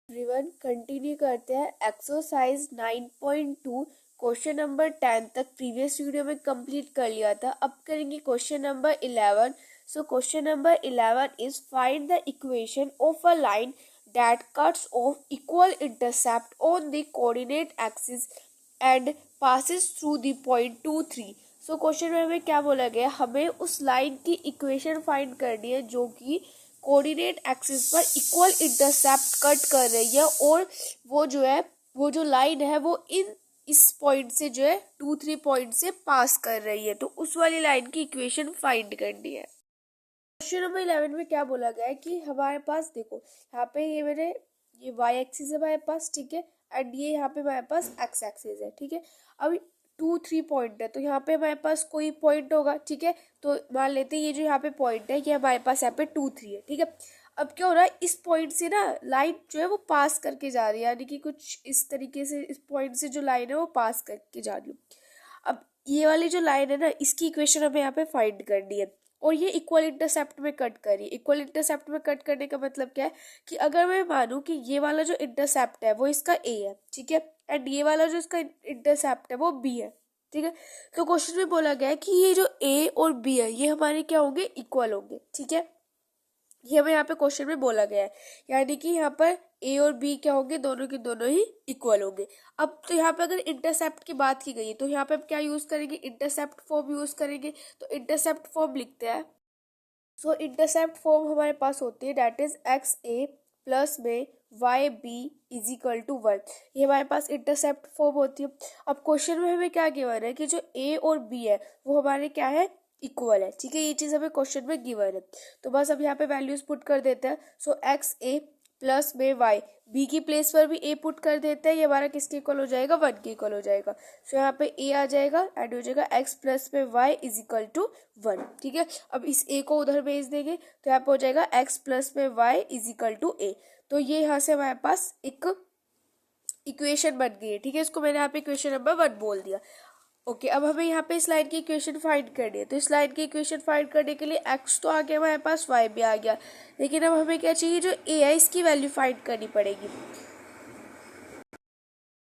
Everyone continue करते हैं exercise 9.2 question number 10 तक प्रीवियस वीडियो में कंप्लीट कर लिया था। अब करेंगे question number 11। So question number 11 is find the equation of a line that cuts of equal intercept on the coordinate axis and passes through the point 2 3। So question में हमें क्या बोला गया, हमें उस लाइन की इक्वेशन फाइंड करनी है जो कि कोऑर्डिनेट एक्सिस पर इक्वल इंटरसेप्ट कट कर रही है और वो जो लाइन है वो इस पॉइंट से 2 3 पॉइंट से पास कर रही है। तो उस वाली लाइन की इक्वेशन फाइंड करनी है। क्वेश्चन नंबर 11 में क्या बोला गया है कि हमारे पास देखो यहाँ पे ये वाई एक्सिस है हमारे पास, ठीक है, एंड ये यहाँ पे हमारे पास एक्स एक्सिस है, ठीक है। अब 2 3 पॉइंट है तो यहाँ पे हमारे पास कोई पॉइंट होगा, ठीक है। तो मान लेते हैं ये जो यहाँ पे पॉइंट है ये हमारे पास यहाँ पे 2 3 है, ठीक है। अब क्या हो रहा है, इस पॉइंट से ना लाइन जो है वो पास करके जा रही है, यानी कि कुछ इस तरीके से इस पॉइंट से जो लाइन है वो पास करके जा रही है। अब ये वाली जो लाइन है ना इसकी इक्वेशन हमें यहाँ पे फाइंड करनी है और ये इक्वल इंटरसेप्ट में कट करी। इक्वल इंटरसेप्ट में कट करने का मतलब क्या है कि अगर मैं मानूं कि ये वाला जो इंटरसेप्ट है वो इसका ए है, ठीक है, एंड ये वाला जो इसका इंटरसेप्ट है वो बी है, ठीक है। तो क्वेश्चन में बोला गया है कि ये जो ए और बी है ये हमारे क्या होंगे, इक्वल होंगे, ठीक है। ये हमें यहाँ पे क्वेश्चन में बोला गया है, यानी कि यहाँ पर ए और बी क्या होंगे, दोनों के दोनों ही इक्वल होंगे। अब तो यहाँ पे अगर इंटरसेप्ट की बात की गई है तो यहाँ पे हम क्या यूज करेंगे, इंटरसेप्ट फॉर्म यूज करेंगे। तो इंटरसेप्ट फॉर्म लिखते हैं। सो इंटरसेप्ट फॉर्म हमारे पास होती है that is X A plus में Y B is equal to 1। ये हमारे पास इंटरसेप्ट फॉर्म होती है। अब क्वेश्चन में हमें क्या गिवन है कि जो ए और बी है वो हमारे क्या है, इक्वल है, ठीक है। ये चीज हमें क्वेश्चन में गिवन है। तो बस अब यहाँ पे वैल्यूज पुट कर देते हैं। सो एक्स ए प्लस में वाई, बी की प्लेस पर भी ए पुट कर देते हैं, ये हमारा किसके इक्वल हो जाएगा, 1 के इक्वल हो जाएगा। सो यहाँ पे ए आ जाएगा, एड हो जाएगा एक्स प्लस में वाई इज इक्वल टू 1, ठीक है। अब इस ए को उधर भेज देंगे तो यहाँ पे हो जाएगा एक्स प्लस में वाई इज इक्वल टू ए। तो ये यहाँ से हमारे पास एक इक्वेशन बन गई है, ठीक है। इसको मैंने यहाँ पे इक्वेशन नंबर 1 बोल दिया। ओके, अब हमें यहाँ पे इस लाइन की इक्वेशन फाइंड करनी है। तो इस लाइन की इक्वेशन फाइंड करने के लिए एक्स तो आ गया हमारे पास, वाई भी आ गया, लेकिन अब हमें क्या चाहिए, जो ए है इसकी वैल्यू फाइंड करनी पड़ेगी।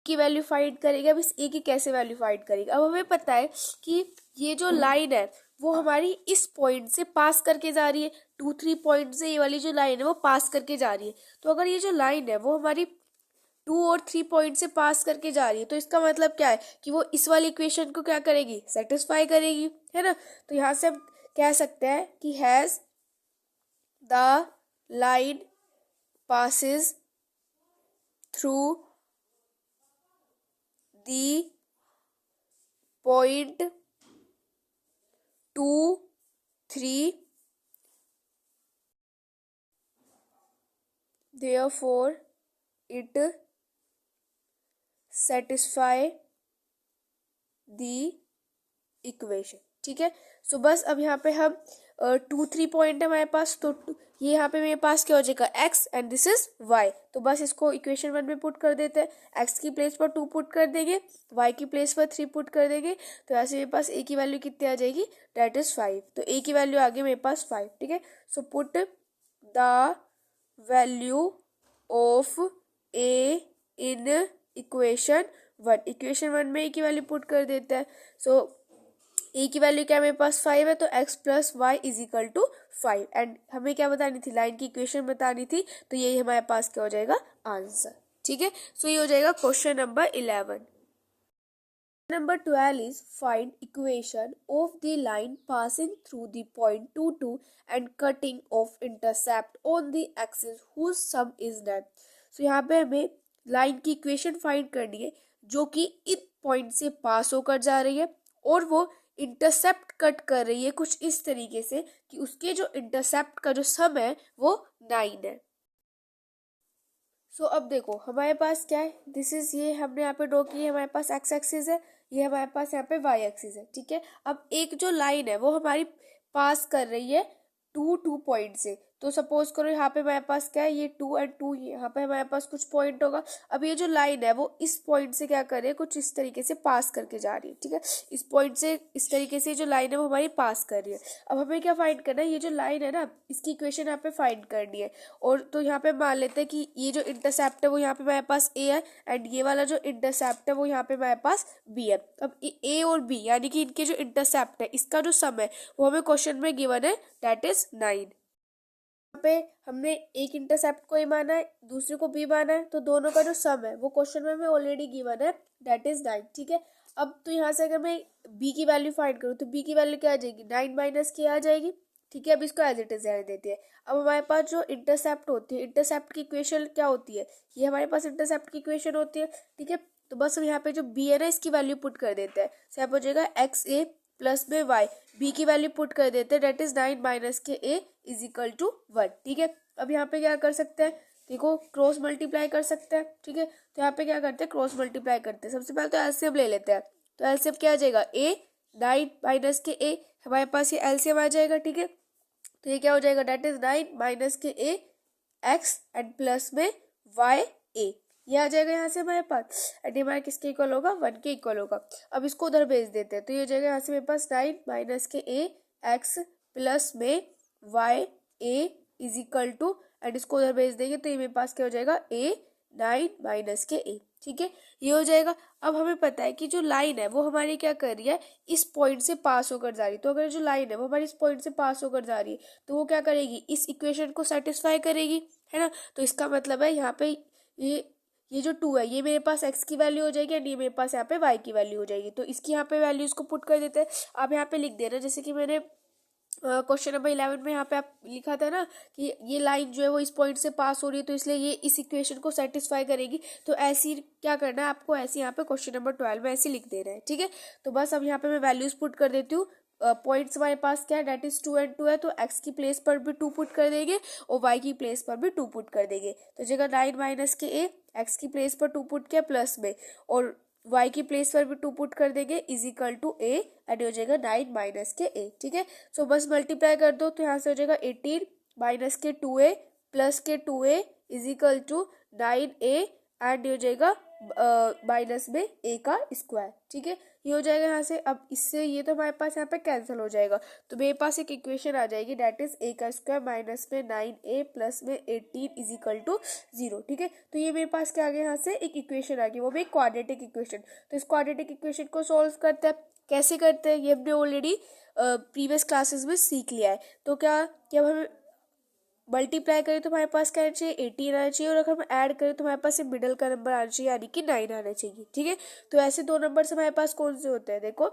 की वैल्यू फाइंड करेंगे। अब इस ए की कैसे वैल्यू फाइंड करेंगे, अब हमें पता है कि ये जो लाइन है वो हमारी इस पॉइंट से पास करके जा रही है, 2 3 पॉइंट से ये वाली जो लाइन है वो पास करके जा रही है। तो अगर ये जो लाइन है वो हमारी 2 और 3 पॉइंट से पास करके जा रही है तो इसका मतलब क्या है कि वो इस वाली इक्वेशन को क्या करेगी, सेटिस्फाई करेगी, है ना। तो यहाँ से हम कह सकते हैं कि has the line passes through the point 2 3 therefore it satisfy the equation, ठीक है। सो बस अब यहाँ पे हम 2 3 पॉइंट है हमारे पास, तो ये यहाँ पे मेरे पास क्या हो जाएगा, x and this is y। तो बस इसको इक्वेशन 1 में पुट कर देते हैं। x की प्लेस पर 2 पुट कर देंगे, y की प्लेस पर 3 पुट कर देंगे। तो ऐसे मेरे पास a की वैल्यू कितनी आ जाएगी, डेट इज 5। तो a की वैल्यू आ गई मेरे पास 5, ठीक है। So put the value of a in equation 1। Equation 1 में a की वैल्यू पुट कर देते हैं। सो ए की वैल्यू क्या मेरे पास 5 है, तो x plus y is equal to 5। And हमें क्या बतानी थी, लाइन की इक्वेशन बतानी थी। तो यही हमारे पास क्या हो जाएगा, आंसर, ठीक है। सो ये हो जाएगा question number 11। Number 12 is find equation of the line passing through the point 2 2 and cutting off intercept on the axis whose sum is 9। So यहाँ पे हमें लाइन की इक्वेशन फाइंड करनी है जो कि इन पॉइंट से पास होकर जा रही है और वो इंटरसेप्ट कट कर रही है कुछ इस तरीके से कि उसके जो इंटरसेप्ट का जो सम है वो 9 है। सो अब देखो हमारे पास क्या है, दिस इज, ये हमने यहाँ पे ड्रॉ की है, हमारे पास एक्स एक्सिस है, ये हमारे पास यहाँ पे वाई एक्सिस है, ठीक है। अब एक जो लाइन है वो हमारी पास कर रही है 2 2 पॉइंट से, तो सपोज करो यहाँ पे हमारे पास क्या है, ये 2 और 2, यहाँ पे हमारे पास कुछ पॉइंट होगा। अब ये जो लाइन है वो इस पॉइंट से क्या कर रही है, कुछ इस तरीके से पास करके जा रही है, ठीक है। इस पॉइंट से इस तरीके से जो लाइन है वो हमारी पास कर रही है। अब हमें क्या फाइंड करना है, ये जो लाइन है ना इसकी इक्वेशन यहाँ पे फाइंड करनी है। और तो यहाँ पे मान लेते हैं कि ये जो इंटरसेप्ट है वो यहाँ पे हमारे पास ए है, एंड ये वाला जो इंटरसेप्ट है वो यहाँ पे हमारे पास बी है। अब ए और बी यानी कि इनके जो इंटरसेप्ट है इसका जो सम है वो हमें क्वेश्चन में गिवन है, दैट इज 9। यहाँ पे हमने एक इंटरसेप्ट को ए माना है, दूसरे को बी माना है, तो दोनों का जो सम है वो क्वेश्चन में हमें ऑलरेडी गिवन है, दैट इज 9, ठीक है। अब तो यहाँ से अगर मैं बी की वैल्यू फाइंड करूँ तो बी की वैल्यू क्या आ जाएगी, 9 माइनस के आ जाएगी, ठीक है। अब इसको एज इट इज रहने देते हैं। अब हमारे पास जो इंटरसेप्ट होती है, इंटरसेप्ट की इक्वेशन क्या होती है, ये हमारे पास इंटरसेप्ट की इक्वेशन होती है, ठीक है। तो बस हम यहाँ पे जो बी है ना इसकी वैल्यू पुट कर देते हैं। यहाँ पर हो जाएगा एक्स ए प्लस में वाई, बी की वैल्यू पुट कर देते हैं, डेट इज 9 माइनस के ए इज इक्वल टू 1, ठीक है। अब यहाँ पे क्या कर सकते हैं, देखो क्रॉस मल्टीप्लाई कर सकते हैं, ठीक है। तो यहाँ पे क्या करते हैं, क्रॉस मल्टीप्लाई करते हैं। सबसे पहले तो एलसीएम ले लेते हैं। तो एलसीएम क्या आ जाएगा, ए 9 माइनस के ए, हमारे पास ये एलसीएम आ जाएगा, ठीक है। तो ये क्या हो जाएगा, डेट इज 9 माइनस के ए एक्स एंड प्लस में वाई ए, ये आ जाएगा यहाँ से हमारे पास। एंड ये हमारे किसके इक्वल होगा, 1 के इक्वल होगा। अब इसको उधर भेज देते हैं, तो ये हो जाएगा यहाँ से मेरे पास 9 माइनस के ए एक्स प्लस में y a is equal to, and इसको उधर भेज देंगे तो ये मेरे पास क्या हो जाएगा, ए 9 माइनस के ए, ठीक है, ये हो जाएगा। अब हमें पता है कि जो लाइन है वो हमारी क्या कर रही है, इस पॉइंट से पास होकर जा रही है। तो अगर जो लाइन है वो हमारी इस पॉइंट से पास होकर जा रही है तो वो क्या करेगी, इस इक्वेशन को सेटिस्फाई करेगी, है ना। तो इसका मतलब है यहाँ पे ये जो 2 है ये मेरे पास x की वैल्यू हो जाएगी, एंड ये मेरे पास यहाँ पे y की वैल्यू हो जाएगी। तो इसकी यहाँ पे वैल्यूज को पुट कर देते हैं। आप यहाँ पे लिख देना, जैसे कि मैंने क्वेश्चन नंबर 11 में यहाँ पे आप लिखा था ना कि ये लाइन जो है वो इस पॉइंट से पास हो रही है, तो इसलिए ये इस इक्वेशन को सेटिस्फाई करेगी। तो ऐसी क्या करना है आपको, ऐसे यहाँ पे क्वेश्चन नंबर 12 में ऐसे लिख देना है, ठीक है। तो बस अब यहाँ पे मैं वैल्यूज पुट कर देती हूँ। पॉइंट्स हमारे पास क्या है, डेट इज 2 एंड 2 है, तो x की प्लेस पर भी 2 पुट कर देंगे और y की प्लेस पर भी 2 पुट कर देंगे। तो जगह 9 माइनस के ए, x की प्लेस पर 2 पुट किया प्लस में, और y की प्लेस पर भी 2 पुट कर देंगे is equal to a, and हो जाएगा 9 माइनस के ए, ठीक है। सो बस मल्टीप्लाई कर दो, तो यहाँ से हो जाएगा 18 माइनस के 2a प्लस के 2a is equal to 9a, and हो जाएगा माइनस में a का स्क्वायर, ठीक है, ये हो जाएगा यहाँ से। अब इससे ये तो हमारे पास यहाँ पे कैंसिल हो जाएगा, तो मेरे पास एक इक्वेशन आ जाएगी, डेट इज a का स्क्वायर माइनस में 9a प्लस में 18 इज इक्वल टू 0, ठीक है। तो ये मेरे पास क्या आ गया, यहाँ से एक इक्वेशन आ गई, वो भी एक क्वाड्रेटिक इक्वेशन। तो इस क्वाड्रेटिक इक्वेशन को सोल्व करते हैं, कैसे करते हैं ये हमने ऑलरेडी प्रीवियस क्लासेस में सीख लिया है। तो क्या जब हम मल्टीप्लाई करें तो हमारे पास क्या आना चाहिए, 18 आना चाहिए, और अगर हम ऐड करें तो हमारे पास मिडल का नंबर आना चाहिए, यानी कि 9 आना चाहिए, ठीक है। तो ऐसे दो नंबर्स हमारे पास कौन से होते हैं, देखो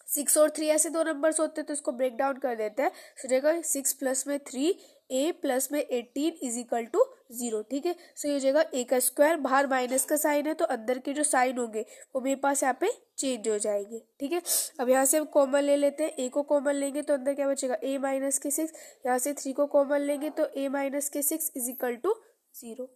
6 और 3 ऐसे दो नंबर्स होते हैं। तो इसको ब्रेक डाउन कर देते हैं, सो जाएगा 6 प्लस में 3 a प्लस में 18 इज इक्वल टू 0, ठीक है। सो ये हो जाएगा a का स्क्वायर, बाहर माइनस का साइन है तो अंदर के जो साइन होंगे वो मेरे पास यहाँ पे चेंज हो जाएंगे, ठीक है। अब यहाँ से हम कॉमन ले लेते हैं, a को कॉमन लेंगे तो अंदर क्या बचेगा, a माइनस के 6, यहाँ से 3 को कॉमन लेंगे तो a माइनस के 6 इज इक्वल टू 0।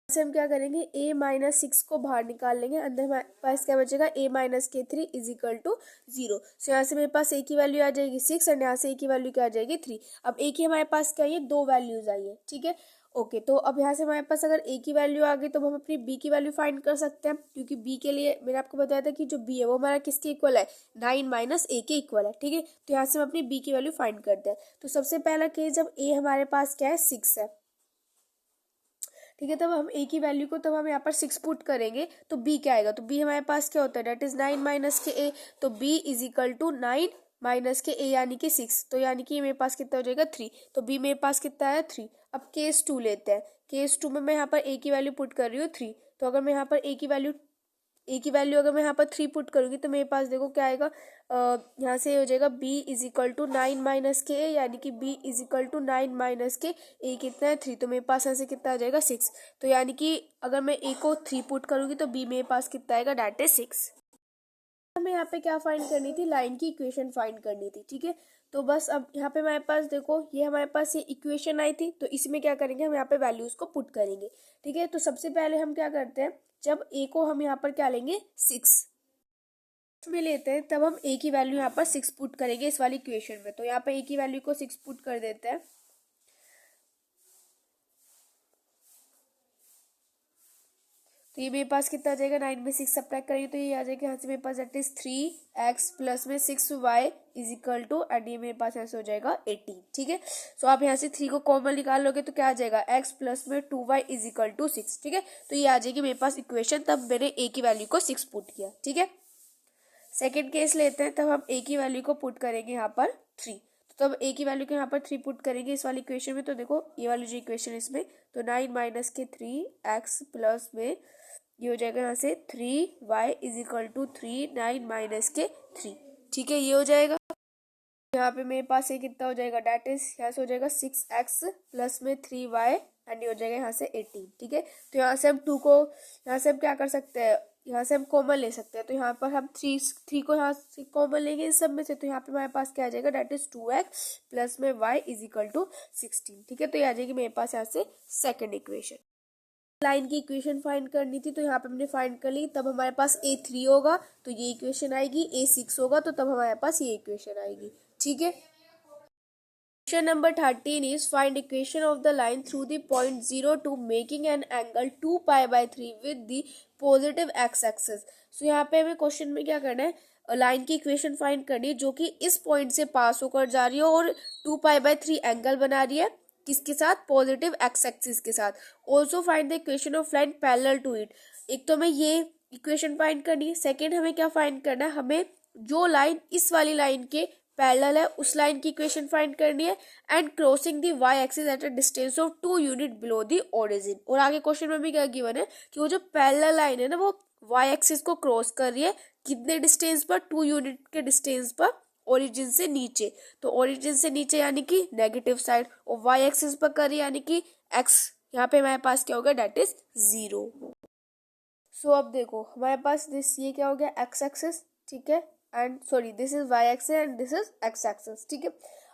से हम क्या करेंगे, a माइनस 6 को बाहर निकाल लेंगे, अंदर हमारे पास क्या बचेगा, a माइनस के 3 इज इक्वल टू 0। सो यहाँ से मेरे पास a की वैल्यू आ जाएगी 6, एंड यहाँ से a की वैल्यू क्या आ जाएगी 3। अब a की हमारे पास क्या है, दो वैल्यूज आई है, ठीक है, ओके। तो अब यहाँ से हमारे पास अगर a की वैल्यू आ गई तो हम अपनी b की वैल्यू फाइंड कर सकते हैं, क्योंकि b के लिए मैंने आपको बताया था कि जो b है वो हमारा किसके इक्वल है, 9 माइनस a के इक्वल है, ठीक है। तो यहाँ से हम अपनी b की वैल्यू फाइंड करते हैं। तो सबसे पहला केस, जब a हमारे पास क्या है, 6 है, ठीक है, तब हम a की वैल्यू को तब हम यहाँ पर 6 पुट करेंगे तो b क्या आएगा, तो b हमारे पास क्या होता है, डेट इज 9 माइनस के a, तो b is equal to 9 minus के a यानी कि 6, तो यानी कि मेरे पास कितना हो जाएगा 3, तो b मेरे पास कितना है 3। अब केस 2 लेते हैं, केस 2 में मैं यहाँ पर a की वैल्यू पुट कर रही हूँ 3, तो अगर मैं यहाँ पर a की वैल्यू अगर मैं यहाँ पर 3 पुट करूंगी तो मेरे पास देखो क्या आएगा, यहाँ से हो जाएगा b is equal to 9 minus के a, यानी कि b is equal to 9 minus के a कितना है 3, तो मेरे पास यहाँ से कितना आ जाएगा 6। तो यानी कि अगर मैं a को 3 पुट करूंगी तो b मेरे पास कितना आएगा, डेट इज 6। हमें यहाँ पे क्या फाइंड करनी थी, लाइन की इक्वेशन फाइंड करनी थी, ठीक है। तो बस अब यहाँ पे हमारे पास देखो, ये हमारे पास ये इक्वेशन आई थी, तो इसमें क्या करेंगे, हम यहाँ पे वैल्यूज को पुट करेंगे, ठीक है। तो सबसे पहले हम क्या करते हैं, जब a को हम यहाँ पर क्या लेंगे 6 में लेते हैं, तब हम a की वैल्यू यहाँ पर 6 पुट करेंगे इस वाली इक्वेशन में। तो यहाँ पे a की वैल्यू को 6 पुट कर देते हैं, तो ये मेरे पास कितना आ जाएगा, 9 में 6 सब्ट्रैक्ट करेंगे तो ये आ जाएगा यहाँ से मेरे पास दैट इज 3x प्लस में 6y is equal to, and ये मेरे पास ऐसे हो जाएगा 18। ठीक है, सो आप यहाँ से 3 को कॉमन निकाल लोगे तो क्या आ जाएगा, x प्लस में 2y इज इक्वल टू 6। ठीक है, तो ये आ जाएगी मेरे पास इक्वेशन, तब मैंने a की वैल्यू को 6 पुट किया। ठीक है, सेकेंड केस लेते हैं, तब हम a की वैल्यू को पुट करेंगे यहाँ पर 3। तो अब a की वैल्यू को यहाँ पर 3 पुट करेंगे इस वाली इक्वेशन में, तो देखो ये वाली जो इक्वेशन इसमें, तो 9 माइनस के 3x प्लस में ये हो जाएगा यहाँ से 3y is equal to 3, 9 minus के 3। ठीक है, ये हो जाएगा। यहाँ पे मेरे पास ये कितना हो जाएगा, डेट इज यहाँ से हो जाएगा 6x प्लस में 3y, एंड ये हो जाएगा यहाँ से 18। ठीक है, तो यहाँ से हम 2 को, यहाँ से हम क्या कर सकते हैं, यहाँ से हम कॉमन ले सकते हैं, तो यहाँ पर हम 3 को यहाँ से कॉमन लेंगे इस सब में से, तो यहाँ पे हमारे पास क्या आ जाएगा, डेट इज 2x प्लस में y इज इक्वल टू 16। ठीक है, तो ये आ जाएगी मेरे पास यहाँ से सेकेंड इक्वेशन। लाइन की इक्वेशन फाइंड करनी थी, तो यहाँ पे हमने फाइंड कर ली, तब हमारे पास a3 होगा तो ये इक्वेशन आएगी, a6 होगा तो तब हमारे पास ये इक्वेशन आएगी। ठीक है, question number 13 is find equation of the line through the point 0 making an angle 2π/3 with the positive x axis. So यहाँ पे हमें क्वेश्चन में क्या करना है, लाइन की इक्वेशन फाइंड करनी है जो कि इस पॉइंट से पास होकर जा रही है और 2π/3 एंगल बना रही है, किसके साथ, पॉजिटिव x एक्सिस के साथ। Also find the equation of line parallel to it. एक तो हमें ये इक्वेशन फाइंड करनी है, सेकेंड हमें क्या फाइंड करना है, हमें जो लाइन इस वाली लाइन के पैरेलल है उस लाइन की इक्वेशन फाइंड करनी है, and crossing the y axis at a distance of 2 unit below the origin. और आगे क्वेश्चन में भी क्या गिवन है कि वो जो पैरेलल लाइन है ना वो y एक्सिस को क्रॉस कर रही है, कितने डिस्टेंस पर, 2 यूनिट के डिस्टेंस पर ओरिजिन से नीचे। तो ओरिजिन से नीचे यानी कि नेगेटिव साइड, और y एक्सिस पर कर रही है यानी कि x, यहाँ पे हमारे पास क्या होगा, डेट इज 0। सो अब देखो हमारे पास दिस, ये क्या हो गया, x एक्सिस। ठीक है, and sorry this is y axis and this is x axis. ठीक है,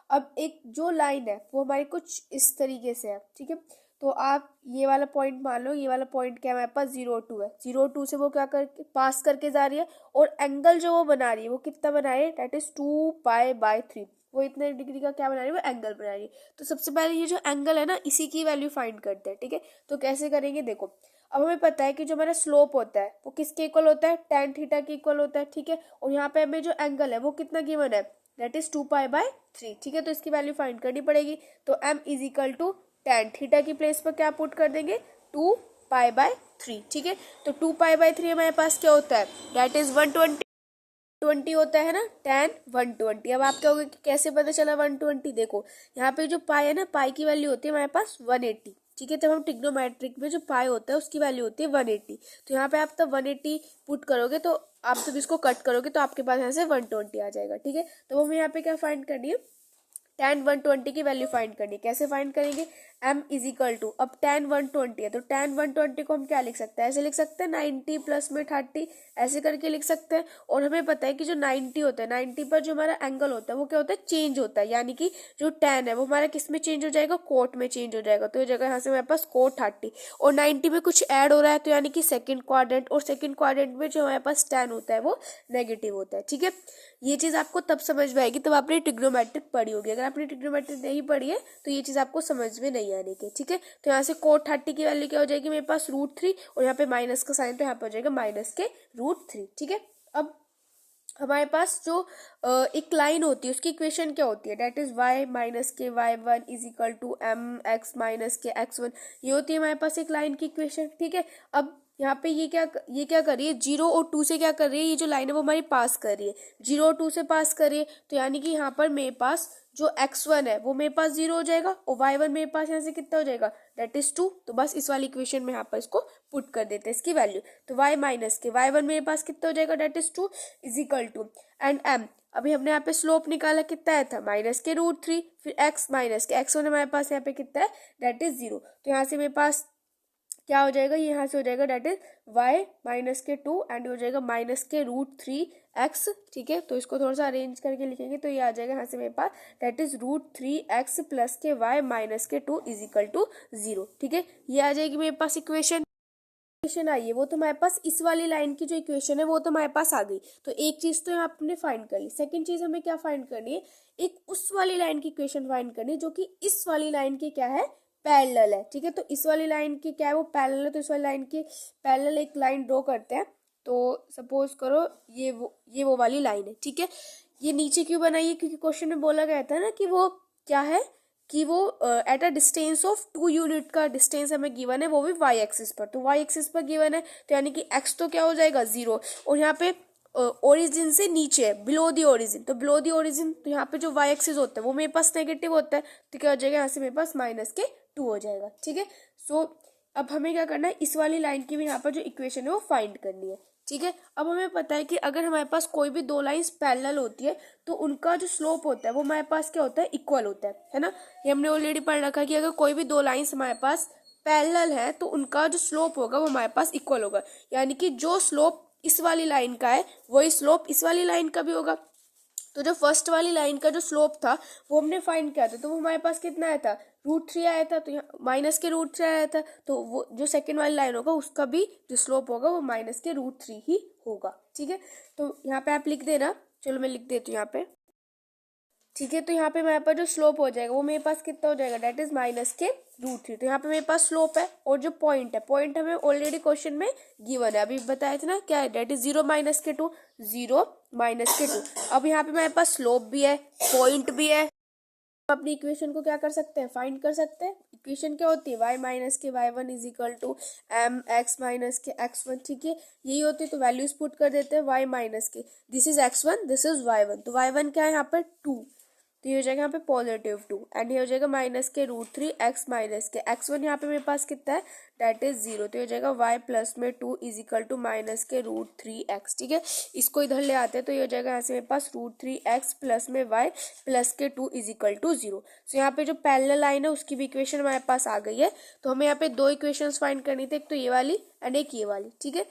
अब एक जो लाइन है वो हमारी कुछ इस तरीके से है। ठीक है, तो आप ये वाला पॉइंट मान लो, ये वाला पॉइंट क्या है हमारे पास, 0 2 है, 0 2 से वो क्या करके पास करके जा रही है, और एंगल जो वो बना रही है वो कितना बना रही है, डेट इज 2π/3। वो इतने डिग्री का क्या बना रही है, वो एंगल बना रही है। तो सबसे पहले ये जो एंगल है ना इसी की वैल्यू फाइंड करते हैं। ठीक है, तो कैसे करेंगे, देखो अब हमें पता है कि जो हमारा स्लोप होता है वो किसके इक्वल होता है, tan थीटा के इक्वल होता है। ठीक है, और यहाँ पे हमें जो एंगल है वो कितना गिवन है, दैट इज 2π/3। ठीक है, तो इसकी वैल्यू फाइंड करनी पड़ेगी, तो m is equal to tan theta की प्लेस पर क्या पुट कर देंगे, 2π/3। ठीक है, तो 2π/3 हमारे पास क्या होता है, दैट इज 120 होता है ना, tan 120। अब आप कहोगे कि कैसे पता चला 120, देखो यहाँ पे जो पाई है ना, पाई की वैल्यू होती है हमारे पास 180। ठीक है, जब हम ट्रिग्नोमेट्रिक में जो पाई होता है उसकी वैल्यू होती है 180, तो यहाँ पे आप तब 180 पुट करोगे, तो आप जब इसको कट करोगे तो आपके पास यहाँ से 120 आ जाएगा। ठीक है, तो हमें यहाँ पे क्या फाइंड करनी है, tan 120 की वैल्यू फाइंड करनी है। कैसे फाइंड करेंगे, m इज इक्वल टू, अब tan 120 है तो tan 120 को हम क्या लिख सकते हैं, ऐसे लिख सकते हैं 90 प्लस में 30, ऐसे करके लिख सकते हैं। और हमें पता है कि जो 90 होता है, 90 पर जो हमारा एंगल होता है वो क्या होता है, चेंज होता है, यानी कि जो tan है वो हमारा किस में चेंज हो जाएगा, कोट में चेंज हो जाएगा। तो ये जगह यहाँ से हमारे पास कोट 30, और 90 में कुछ ऐड हो रहा है तो यानी कि सेकेंड क्वाड्रेंट, और सेकेंड क्वाड्रेंट में जो हमारे पास tan होता है वो नेगेटिव होता है। ठीक है, ये चीज आपको तब समझ में आएगी तब आपने ट्रिग्नोमेट्रिक पढ़ी होगी, अगर आपने ट्रिग्नोमेट्रिक नहीं पढ़ी है तो ये चीज आपको समझ में नहीं आने की। ठीक है, तो यहाँ से कोट 30 की वैल्यू क्या हो जाएगी मेरे पास, √3, और यहाँ पे माइनस का साइन तो यहाँ पे हो जाएगा -√3। ठीक है, अब हमारे पास जो एक लाइन होती है उसकी इक्वेशन क्या होती है, डेट इज y माइनस के y1 is equal to mx minus के x1। ये होती है हमारे पास एक लाइन की इक्वेशन। ठीक है, अब यहाँ पे ये क्या कर रही है, 0 और 2 से क्या कर रही है, ये जो लाइन है वो हमारी पास कर रही है, 0 और 2 से पास कर रही है, तो यानी कि यहाँ पर मेरे पास जो x1 है वो मेरे पास 0 हो जाएगा, और y1 मेरे पास यहाँ से कितना हो जाएगा, डेट इज 2। तो बस इस वाली इक्वेशन में यहाँ पर इसको पुट कर देते हैं इसकी वैल्यू, तो y माइनस के y1 मेरे पास कितना हो जाएगा, that is 2 is equal to, and m अभी हमने यहाँ पे स्लोप निकाला, कितना आया था, -√3, फिर x माइनस के x1 हमारे पास यहाँ पे कितना है, डेट इज 0। तो यहाँ से मेरे पास क्या हो जाएगा, ये यहाँ से हो जाएगा डेट इज y माइनस के 2, एंड हो जाएगा -√3x। ठीक है, तो इसको थोड़ा सा अरेंज करके लिखेंगे तो ये आ जाएगा यहाँ से मेरे पास डेट इज √3x प्लस के y माइनस के 2 इज इक्वल टू 0। ठीक है, ये आ जाएगी मेरे पास इक्वेशन आई है, वो तो हमारे पास इस वाली लाइन की जो इक्वेशन है वो तो हमारे पास आ गई। तो एक चीज तो आपने फाइंड कर ली, सेकंड चीज हमें क्या फाइंड करनी है, एक उस वाली लाइन की इक्वेशन फाइंड करनी है जो कि इस वाली लाइन की क्या है, पैरेलल है, ठीक है। तो इस वाली लाइन की क्या है, वो पैरेलल है, तो इस वाली लाइन की पैरेलल एक लाइन ड्रॉ करते हैं। तो सपोज करो ये वो वाली लाइन है, ठीक है। ये नीचे क्यों बनाई है, क्योंकि क्वेश्चन में बोला गया था ना कि वो क्या है, कि वो at a distance of 2 unit का डिस्टेंस हमें गिवन है, वो भी वाई एक्सिस पर। तो वाई एक्सिस पर गिवन है, तो यानी कि एक्स तो क्या हो जाएगा 0, और यहाँ पे ओरिजिन से नीचे है, बिलो दी ओरिजिन, तो बिलो दी ओरिजिन, तो यहाँ पे जो वाई एक्सिस होता है वो मेरे पास नेगेटिव होता है, तो क्या हो जाएगा, यहाँ से मेरे पास -2 हो जाएगा, ठीक है। सो अब हमें क्या करना है, इस वाली लाइन की भी यहाँ पर जो इक्वेशन है वो फाइंड करनी है, ठीक है। अब हमें पता है कि अगर हमारे पास कोई भी दो लाइंस पैरेलल होती है तो उनका जो स्लोप होता है वो हमारे पास क्या होता है, इक्वल होता है ना। ये हमने ऑलरेडी पढ़ रखा है कि अगर कोई भी दो लाइंस हमारे पास पैरेलल है तो उनका जो स्लोप होगा वो हमारे पास इक्वल होगा, यानी कि जो स्लोप इस वाली लाइन का है वही स्लोप इस वाली लाइन का भी होगा। तो जो फर्स्ट वाली लाइन का जो स्लोप था वो हमने फाइंड किया था, तो वो हमारे पास कितना आया था, √3 आया था, तो यहाँ -√3 आया था, तो वो जो सेकंड वाली लाइन होगा उसका भी जो स्लोप होगा वो -√3 ही होगा, ठीक है। तो यहाँ पे आप लिख देना, चलो मैं लिख देती हूँ यहाँ पे, ठीक है। तो यहाँ पे मेरे पास जो स्लोप हो जाएगा वो मेरे पास कितना हो जाएगा, डेट इज -√3। तो यहाँ पे मेरे पास स्लोप है, और जो पॉइंट है, पॉइंट हमें ऑलरेडी क्वेश्चन में गिवन है, अभी बताया था ना क्या है, डेट इज 0 -2, 0 -2। अब यहाँ पे मेरे पास स्लोप भी है, पॉइंट भी है, हम अपनी इक्वेशन को क्या कर सकते हैं, फाइंड कर सकते हैं। इक्वेशन क्या होती है, y-y1 is equal to mx-x1, ठीक है, यही होती है। तो वैल्यूज पुट कर देते हैं, y-, this is x1, this is y1, तो y1 क्या है यहाँ पर 2, तो ये हो जाएगा यहाँ पे +2, एंड ये हो जाएगा -√3 x-, यहाँ पे मेरे पास कितना है, डेट इज 0, तो ये हो जाएगा y + 2 is equal to -√3x, ठीक है। इसको इधर ले आते हैं, तो ये हो जाएगा यहाँ से मेरे पास √3x + y + 2 is equal to 0। So यहाँ पे जो पैरेलल लाइन है उसकी भी इक्वेशन हमारे पास आ गई है। तो हमें यहाँ पे दो इक्वेशन फाइंड करनी थी, एक तो ये वाली एंड एक ये वाली, ठीक है।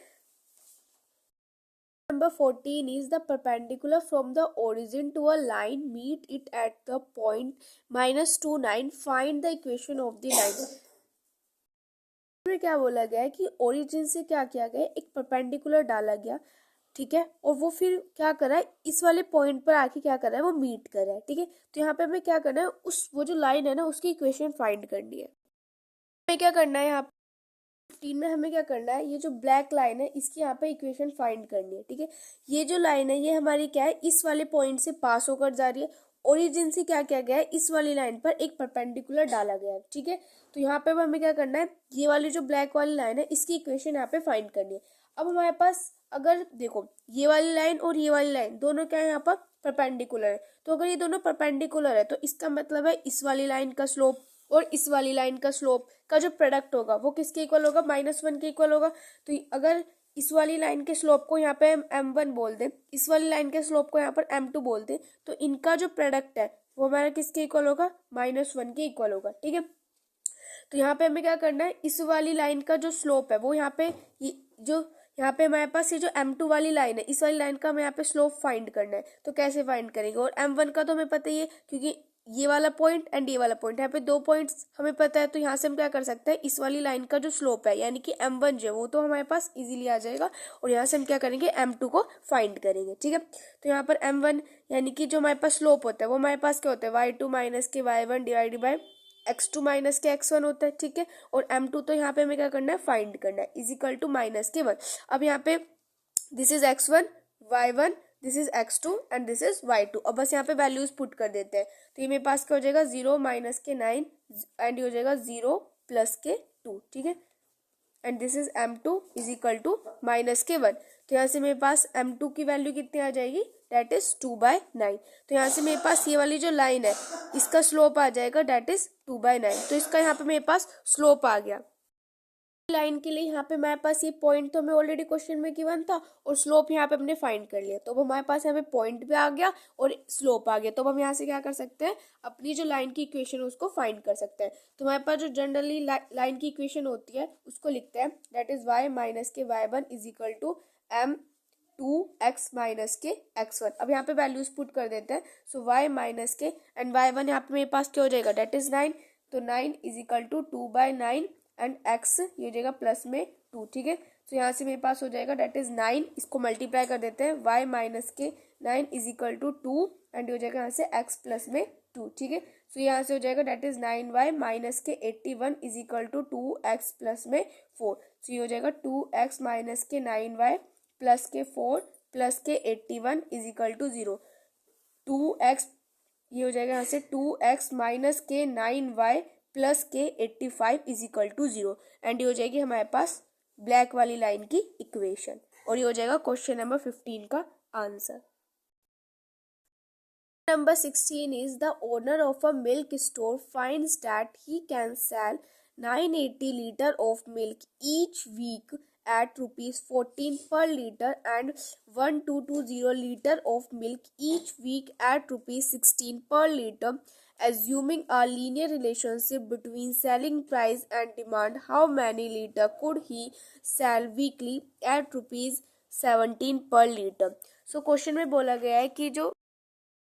Number 14 is the perpendicular from the origin to a line meet it at the point -2, 9. Find the equation of the line. में क्या बोला गया है कि ओरिजिन से क्या किया गया, एक परपेंडिकुलर डाला गया, ठीक है, और वो फिर क्या कर रहा है, इस वाले पॉइंट पर आके क्या कर रहा है, वो मीट कर रहा है, ठीक है। तो यहाँ पे हमें क्या करना है, उस वो जो लाइन है ना उसकी इक्वेशन फाइंड करनी है। हमें क्या करना है, यहाँ 15 में हमें क्या करना है, ये जो ब्लैक लाइन है इसकी यहाँ पे इक्वेशन फाइंड करनी है, ठीक है। ये जो लाइन है ये हमारी क्या है, इस वाले पॉइंट से पास होकर जा रही है, ओरिजिन से क्या किया गया है, इस वाली लाइन पर एक परपेंडिकुलर डाला गया है, ठीक है। तो यहाँ पे हमें क्या करना है, ये वाली जो ब्लैक वाली लाइन है इसकी इक्वेशन यहाँ पे फाइंड करनी है। अब हमारे पास अगर देखो ये वाली लाइन और ये वाली लाइन दोनों क्या है यहाँ पर परपेंडिकुलर है, तो अगर ये दोनों परपेंडिकुलर है तो इसका मतलब है इस वाली लाइन का स्लोप और इस वाली लाइन का स्लोप का जो प्रोडक्ट होगा वो किसके इक्वल होगा, -1 के इक्वल होगा। तो अगर इस वाली लाइन के स्लोप को यहाँ पे m1 बोल दे, इस वाली लाइन के स्लोप को यहाँ पर m2 बोल दे, तो इनका जो प्रोडक्ट है वो हमारा किसके इक्वल होगा, -1 के इक्वल होगा, ठीक है। तो यहाँ पे हमें क्या करना है, इस वाली लाइन का जो स्लोप है वो यहाँ पे जो यहाँ पे हमारे पास ये जो m2 वाली लाइन है इस वाली लाइन का हमें यहाँ पे स्लोप फाइंड करना है। तो कैसे फाइंड करेंगे, और m1 का तो हमें पता ही है क्योंकि ये वाला पॉइंट एंड ये वाला पॉइंट, यहाँ पे दो पॉइंट्स हमें पता है, तो यहाँ से हम क्या कर सकते हैं, इस वाली लाइन का जो स्लोप है यानी कि m1 जो है वो तो हमारे पास इजीली आ जाएगा, और यहाँ से हम क्या करेंगे, m2 को फाइंड करेंगे, ठीक है। तो यहाँ पर m1 यानी कि जो हमारे पास स्लोप होता है वो हमारे पास क्या होता है, y2 - के y1 डिवाइडेड बाय x2 - के x1 होता है, ठीक है। और m2 तो यहाँ पे हमें क्या करना है, फाइंड करना है, इज इक्वल टू -के 1। अब यहाँ पे this is x1 y1, this is x2 and this is y2। अब बस यहाँ पे वैल्यूज पुट कर देते हैं, तो ये मेरे पास क्या हो जाएगा, 0 - के 9 एंड ये हो जाएगा 0 + के 2, ठीक है। And this is m2 is equal to -के 1। तो यहाँ से मेरे पास m2 की वैल्यू कितनी आ जाएगी, डेट इज 2/9। तो यहाँ से मेरे पास ये वाली जो लाइन है इसका स्लोप आ जाएगा, डेट इज 2/9। तो इसका यहाँ पे मेरे पास स्लोप आ गया लाइन के लिए। यहाँ पे हमारे पास ये पॉइंट तो हमें ऑलरेडी क्वेश्चन में गिवन था और स्लोप यहाँ पे हमने फाइंड कर लिया, तो अब हमारे पास यहाँ पे पॉइंट भी आ गया और स्लोप आ गया। तो अब हम यहाँ से क्या कर सकते हैं, अपनी जो लाइन की इक्वेशन है उसको फाइंड कर सकते हैं। तो हमारे पास जो जनरली लाइन की इक्वेशन होती है उसको लिखते हैं, दैट इज y - के y1 is equal to m2x - के x1। अब यहाँ पे वैल्यूज पुट कर देते हैं, सो y - के एंड y1 यहाँ पे मेरे पास क्या हो जाएगा, डेट इज 9, तो 9 is equal to 2/9 and x ये हो जाएगा +2, ठीक है। तो यहाँ से मेरे पास हो जाएगा, डेट इज 9, इसको मल्टीप्लाई कर देते हैं, y - के 9 इज इक्वल टू 2 एंड हो जाएगा यहाँ से x +2, ठीक है। सो यहाँ से हो जाएगा डेट इज 9y माइनस के 81 is equal to 2x plus में 4। सो ये हो जाएगा 2x माइनस के 9y प्लस के 4 प्लस के 81 इज इक्वल टू 0। 2x ये हो जाएगा यहाँ से 2x माइनस के 9y प्लस के 85 इज इक्वल टू 0 एंड ये हो जाएगी हमारे पास ब्लैक वाली लाइन की इक्वेशन और ये हो जाएगा क्वेश्चन नंबर 15 का answer. Number 16 is the owner of a milk store finds that he can sell 980 liter of milk each week at rupees 14 per liter and 1220 liter of milk each week at rupees 16 per liter. Assuming a linear relationship between selling price and demand, how many liter could he sell weekly at rupees 17 per liter? So question में बोला गया है कि जो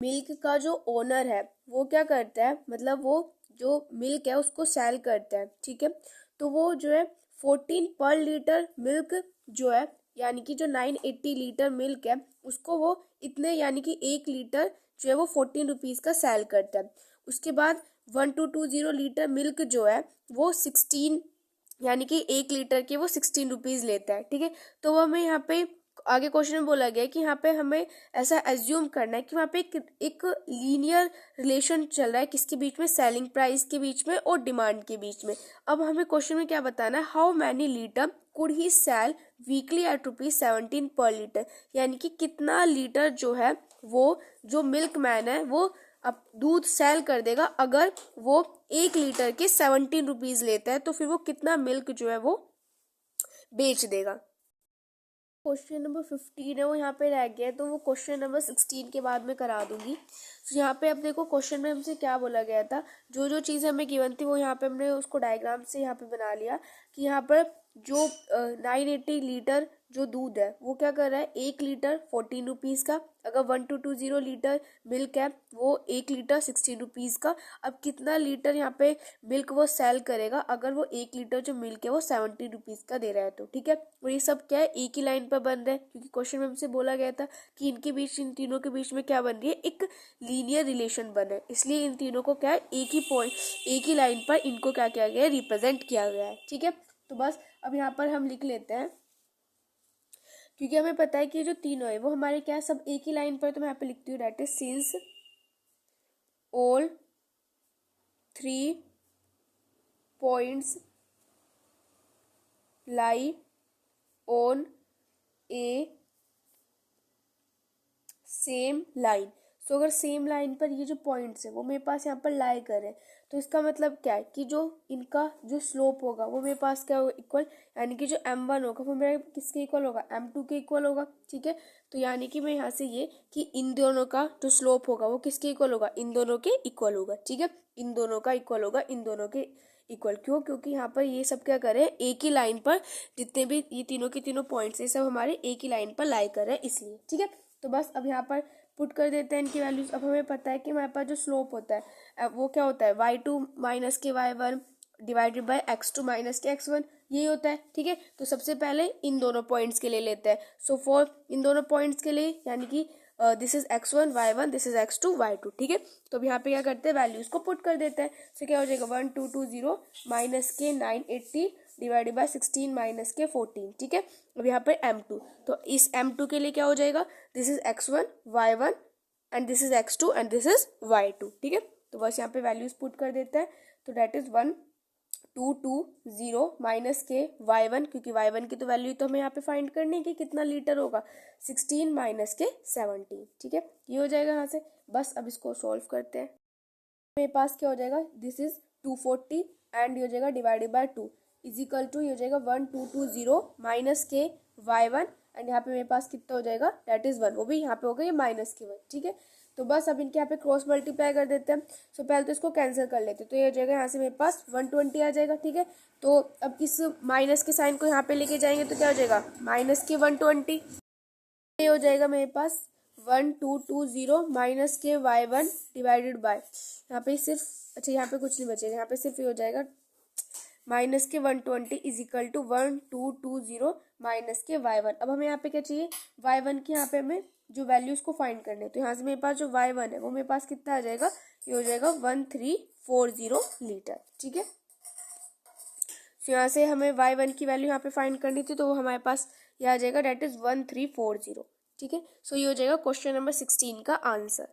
milk का जो owner है वो क्या करता है, मतलब वो जो मिल्क है उसको सेल करता है, ठीक है। तो वो जो है 14 पर लीटर मिल्क जो है यानी कि जो 980 लीटर मिल्क है उसको वो इतने यानी कि 1 लीटर जो है वो 14 रुपीज़ का सेल करता है। उसके बाद 1220 लीटर मिल्क जो है वो 16 यानी कि 1 लीटर के वो 16 रुपीज़ लेता है, ठीक है। तो वो हमें यहाँ पे आगे क्वेश्चन में बोला गया कि यहाँ पे हमें ऐसा एज्यूम करना है कि वहाँ पे एक लीनियर रिलेशन चल रहा है किसके बीच में, सेलिंग प्राइस के बीच में और डिमांड के बीच में। अब हमें क्वेश्चन में क्या बताना है, how many litre could he sell weekly at rupees 17 per litre, यानी कि कितना लीटर जो है वो जो मिल्क मैन है वो अब दूध सेल कर देगा अगर वो 1 लीटर के 17 रुपीज़ लेता है, तो फिर वो कितना मिल्क जो है वो बेच देगा। क्वेश्चन नंबर 15 है वो यहाँ पे रह गया है, तो वो क्वेश्चन नंबर 16 के बाद में करा दूंगी। तो यहाँ पे अब देखो क्वेश्चन में हमसे क्या बोला गया था, जो जो चीज़ हमें गिवन थी वो यहाँ पे हमने उसको डायग्राम से यहाँ पे बना लिया कि यहाँ पर जो 980 लीटर जो दूध है वो क्या कर रहा है, 1 लीटर 14 रुपीज़ का, अगर 1220 लीटर मिल्क है वो 1 लीटर 16 रुपीज़ का। अब कितना लीटर यहाँ पे मिल्क वो सेल करेगा अगर वो 1 लीटर जो मिल्क है वो 70 रुपीज़ का दे रहा है, तो ठीक है। और ये सब क्या है, एक ही लाइन पर बन रहा है क्योंकि क्वेश्चन में हमसे बोला गया था कि इनके बीच, इन तीनों के बीच में क्या बन रही है, एक लीनियर रिलेशन बना है, इसलिए इन तीनों को क्या है एक ही पॉइंट, एक ही लाइन पर इनको क्या किया गया है, रिप्रेजेंट किया गया है, ठीक है। तो बस अब यहाँ पर हम लिख लेते हैं क्योंकि हमें पता है कि जो तीनों है वो हमारे क्या है, सब एक ही लाइन पर। तो मैं यहाँ पे लिखती हूँ that is since all 3 points lie on a same line. So अगर सेम लाइन पर ये जो पॉइंट्स है वो मेरे पास यहाँ पर लाई करें तो इसका मतलब क्या है कि जो इनका जो स्लोप होगा वो मेरे पास क्या होगा, इक्वल, यानी कि जो m1 होगा वो मेरा किसके इक्वल होगा, m2 के इक्वल होगा, ठीक है। तो यानी कि मैं यहाँ से ये कि इन दोनों का जो स्लोप होगा वो किसके इक्वल होगा, इन दोनों के इक्वल होगा, ठीक है। इन दोनों का इक्वल होगा, इन दोनों के इक्वल, क्यों, क्योंकि यहाँ पर ये सब क्या कर रहे हैं, एक ही लाइन पर, जितने भी ये तीनों के तीनों पॉइंट्स ये सब हमारे एक ही लाइन पर लाई कर रहे हैं इसलिए, ठीक है। तो बस अब यहाँ पर पुट कर देते हैं इनकी वैल्यूज। अब हमें पता है कि हमारे पास जो स्लोप होता है वो क्या होता है, y2 माइनस के y1 divided by x2 minus के x1, यही होता है, ठीक है। तो सबसे पहले इन दोनों पॉइंट्स के लिए लेते हैं। सो फॉर इन दोनों पॉइंट्स के लिए यानी कि this is x1 y1, this is x2 y2, ठीक है। तो अब यहाँ पे क्या करते हैं, वैल्यूज को पुट कर देते हैं। सो क्या हो जाएगा 1220 माइनस के 980 डिवाइडेड बाय 16 माइनस के 14, ठीक है। अब यहाँ पर m2, तो इस m2 के लिए क्या हो जाएगा, this is x1 y1 and this is x2 and this is y2, ठीक है। तो बस यहाँ पे वैल्यूज पुट कर देते हैं। तो डेट इज 1220 माइनस के y1, क्योंकि y1 की तो वैल्यू तो हमें यहाँ पे फाइंड करनी है कि कितना लीटर होगा, 16 माइनस के 17, ठीक है। ये हो जाएगा यहाँ से। बस अब इसको सॉल्व करते हैं। मेरे पास क्या हो जाएगा, दिस इज 240 एंड ये हो जाएगा divided by 2 is equal to, ये हो जाएगा 1220 माइनस के y1 एंड यहाँ पे मेरे पास कितना हो जाएगा, डेट इज 1, वो भी यहाँ पे होगा ये माइनस के 1, ठीक है। तो बस अब इनके यहाँ पे क्रॉस मल्टीप्लाई कर देते हैं। सो पहले तो इसको कैंसिल कर लेते हैं, तो ये हो जाएगा यहाँ से मेरे पास 120 आ जाएगा, ठीक है। तो अब इस माइनस के साइन को यहाँ पे लेके जाएंगे तो क्या हो जाएगा, माइनस के 120, ये हो जाएगा मेरे पास 1220 माइनस के y1 डिवाइडेड बाय, यहाँ पे सिर्फ, अच्छा यहाँ पे कुछ नहीं बचेगा, यहाँ पे सिर्फ ये हो जाएगा माइनस के 120 इज इक्वल टू 1220 माइनस के y1। अब हमें यहाँ पे क्या चाहिए, y1 की यहाँ पे हमें जो वैल्यूज को फाइंड करने, तो यहाँ से मेरे पास जो y1 है वो मेरे पास कितना आ जाएगा, ये हो जाएगा 1340 लीटर। ठीक है, तो यहाँ से हमें y1 की वैल्यू यहाँ पे फाइंड करनी थी, तो वो हमारे पास ये आ जाएगा, डेट इज 1340। ठीक है, सो ये हो जाएगा क्वेश्चन नंबर 16 का आंसर।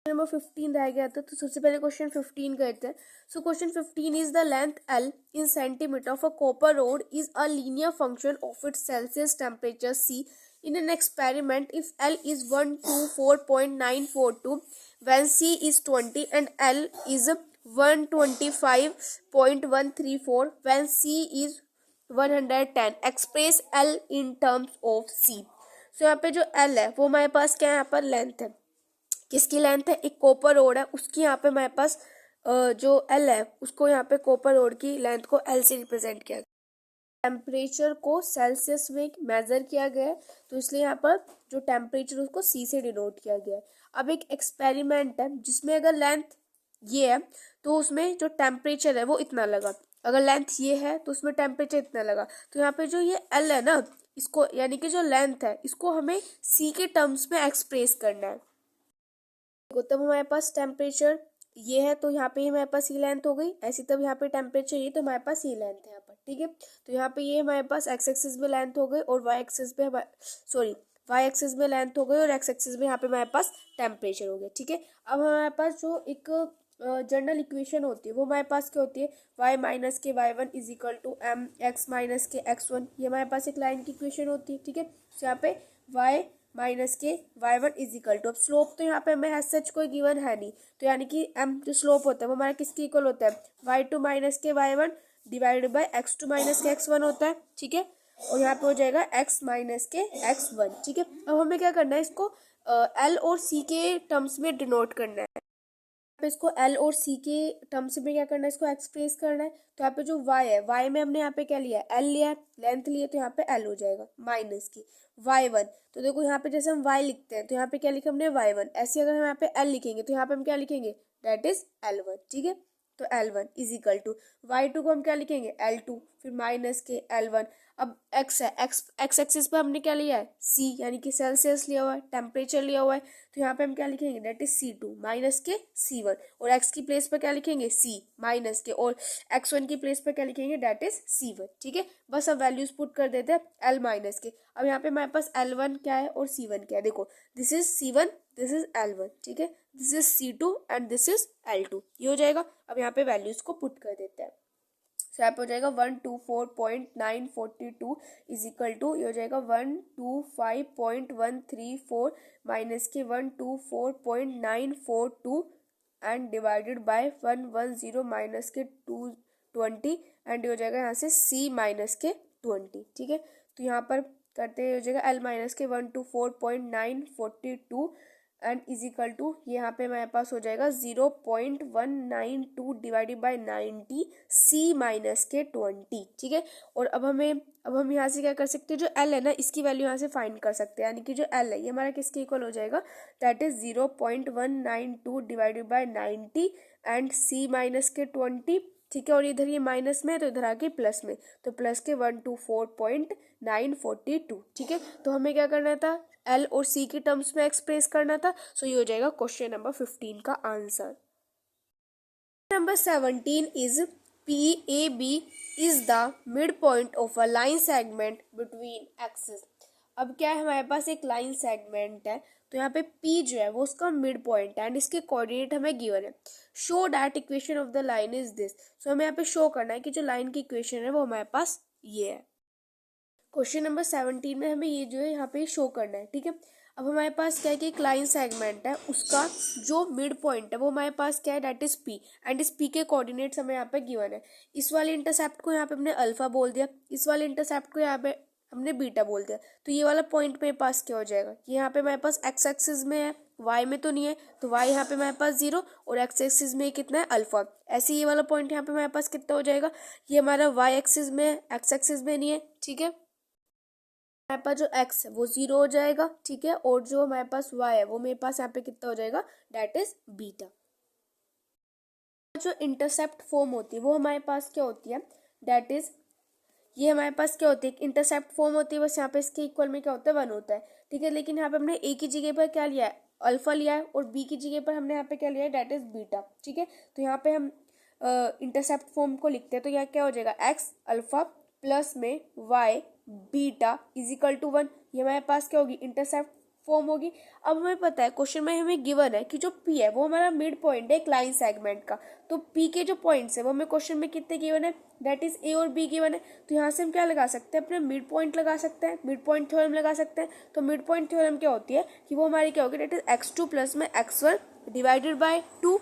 नंबर 15 रह गया था, तो सबसे पहले क्वेश्चन 15 करते हैं। So question 15 is the length L in centimetre of a copper road is a linear function of its Celsius temperature C in an experiment if L is 124.942 when C is 20 and L is 125.134 when C is 110, express L in terms of C। सो यहाँ पे जो L है वो हमारे पास क्या है, यहाँ पर लेंथ है, किसकी लेंथ है, एक कॉपर रोड है उसकी, यहाँ पे हमारे पास जो L है उसको यहाँ पे कॉपर रोड की लेंथ को L से रिप्रेजेंट किया गया। टेम्परेचर को सेल्सियस में मेजर किया गया है, तो इसलिए यहाँ पर जो टेम्परेचर उसको C से डिनोट किया गया है। अब एक एक्सपेरिमेंट है जिसमें अगर लेंथ ये है तो उसमें जो टेम्परेचर है वो इतना लगा, अगर लेंथ ये है तो उसमें टेम्परेचर इतना लगा। तो यहाँ पे जो ये L है ना, इसको यानी कि जो लेंथ है इसको हमें C के टर्म्स में एक्सप्रेस करना है। तब हमारे पास टेम्परेचर ये है तो यहाँ पे हमारे पास ये लेंथ हो गई ऐसी, तब यहाँ पे टेम्परेचर ये, तो हमारे पास ये लेंथ है यहाँ पर। ठीक है, तो यहाँ पे ये हमारे पास एक्स एक्सिस में लेंथ हो गई और वाई एक्सिस में वाई एक्सिस में लेंथ हो गई और एक्स एक्सिस में यहाँ पे हमारे पास टेम्परेचर हो गया। ठीक है, अब हमारे पास जो एक जनरल इक्वेशन होती है वो हमारे पास क्या होती है, y माइनस के y1 is equal to m x minus के x1, ये हमारे पास एक लाइन की इक्वेशन होती है। ठीक है, तो यहाँ पे y माइनस के y1 इज इक्वल टू, अब स्लोप तो यहाँ पे हमें एज सच कोई गिवन है नहीं, तो यानी कि m जो स्लोप होता है वो हमारा किसके इक्वल होता है, y2 माइनस के y1 divided by x2 minus के x1 होता है। ठीक है, और यहाँ पे हो जाएगा x माइनस के x1। ठीक है, अब हमें क्या करना है, इसको L और C के टर्म्स में डिनोट करना है। इसको L और C के टर्म्स में क्या करना है, इसको एक्सप्रेस करना है। तो यहाँ पे जो y है, y में हमने यहाँ पे क्या लिया है, L लिया है, लेंथ लिए, तो यहाँ पे L हो जाएगा माइनस की y1। तो देखो यहाँ पे जैसे हम y लिखते हैं तो यहाँ पे क्या लिखा हमने y1, ऐसे अगर हम यहाँ पे L लिखेंगे तो यहाँ पे हम क्या लिखेंगे, डेट इज L1। ठीक है, तो L1 is equal to y2 को हम क्या लिखेंगे L2, फिर माइनस के L1। अब x है, एक्स एक्सिस पे हमने क्या लिया है, C यानी कि सेल्सियस लिया हुआ है, टेम्परेचर लिया हुआ है, तो यहाँ पे हम क्या लिखेंगे, डेट इज C2 माइनस के C1, और x की प्लेस पर क्या लिखेंगे C माइनस के, और x1 की प्लेस पर क्या लिखेंगे, डेट इज C1। ठीक है, बस अब वैल्यूज पुट कर देते हैं L माइनस के। अब यहाँ पे हमारे पास L1 क्या है और C1 क्या है, देखो this is C1, this is L1। ठीक है, this is C2 and this is L2, ये हो जाएगा। अब यहाँ पे वैल्यूज को पुट कर देते हैं, तो यहाँ पे हो जाएगा 124.942 इज इक्वल टू, ये हो जाएगा 125.134 माइनस के 124.942 एंड डिवाइडेड बाय 110 माइनस के 220 एंड ये हो जाएगा यहाँ से C माइनस के 20। ठीक है, तो यहाँ पर करते हैं, हो जाएगा L माइनस के 124.942 एंड इज इक्वल टू, यहाँ पे हमारे पास हो जाएगा 0.192 डिवाइडेड बाय 90 C माइनस के 20। ठीक है, और अब हम यहाँ से क्या कर सकते हैं, जो L है ना इसकी वैल्यू यहाँ से फाइंड कर सकते हैं, यानी कि जो L है ये हमारा किसके इक्वल हो जाएगा, that is 0.192 divided by 90 and C minus के 20। ठीक है, और इधर ये माइनस में है तो इधर आके प्लस में, तो प्लस के 124.942। ठीक है, तो हमें क्या करना था, L और C के टर्म्स में एक्सप्रेस करना था। सो ये हो जाएगा क्वेश्चन नंबर 15 का answer. Number 17 is PAB is the mid point of a line segment between axis. अब क्या है, हमारे पास एक लाइन सेगमेंट है, तो यहाँ पे P जो है वो उसका मिड पॉइंट है एंड इसके कोऑर्डिनेट हमें गिवन है। Show that equation of the line is this. So हमें यहाँ पे शो करना है कि जो लाइन की इक्वेशन है वो हमारे पास ये है। क्वेश्चन नंबर 17 में हमें ये जो है यहाँ पे शो करना है। ठीक है, अब हमारे पास क्या है कि एक लाइन सेगमेंट है, उसका जो मिड पॉइंट है वो हमारे पास क्या है, दैट इज P एंड इस P के कोऑर्डिनेट्स हमें यहाँ पे गिवन है। इस वाले इंटरसेप्ट को यहाँ पे हमने अल्फा बोल दिया, इस वाले इंटरसेप्ट को यहाँ पे हमने बीटा बोल दिया, तो ये वाला पॉइंट मेरे पास क्या हो जाएगा, ये यहाँ पे हमारे पास एक्स एक्सिस में है, y में तो नहीं है, तो y यहाँ पे हमारे पास 0 और एक्स एक्सिस में कितना है अल्फा। ऐसे ये वाला पॉइंट यहाँ पे हमारे पास कितना हो जाएगा, ये हमारा y एक्सिस में है, एक्स एक्सिस में नहीं है। ठीक है, हमारे पास जो x है वो 0 हो जाएगा। ठीक है, और जो हमारे पास y है वो मेरे पास यहाँ पे कितना हो जाएगा, डेट इज बीटा। जो इंटरसेप्ट फॉर्म होती है वो हमारे पास क्या होती है, डेट इज ये हमारे पास क्या होती है, एक इंटरसेप्ट फॉर्म होती है, बस यहाँ पे इसके इक्वल में क्या होता है 1 होता है, ठीक है। लेकिन यहाँ पे हमने ए की जगह पर क्या लिया है, अल्फा लिया है, और बी की जगह पर हमने यहाँ पे क्या लिया है, डेट इज बीटा, ठीक है। तो यहाँ पे हम इंटरसेप्ट फॉर्म को लिखते हैं, तो यहाँ क्या हो जाएगा, एक्स अल्फा प्लस में y beta is equal to 1। ये हमारे पास क्या होगी, इंटरसेप्ट फॉर्म होगी। अब हमें पता है क्वेश्चन में हमें गिवन है कि जो पी है वो हमारा मिड पॉइंट है एक लाइन सेगमेंट का, तो पी के जो पॉइंट्स है वो हमें क्वेश्चन में कितने गिवन है, दैट इज ए और बी गिवन है। तो यहाँ से हम क्या लगा सकते हैं, अपने मिड पॉइंट लगा सकते हैं, मिड पॉइंट थ्योरम लगा सकते हैं। तो मिड पॉइंट थ्योरम क्या होती है कि वो हमारी क्या होगी, दैट इज x2 प्लस में x1 डिवाइडेड बाय 2।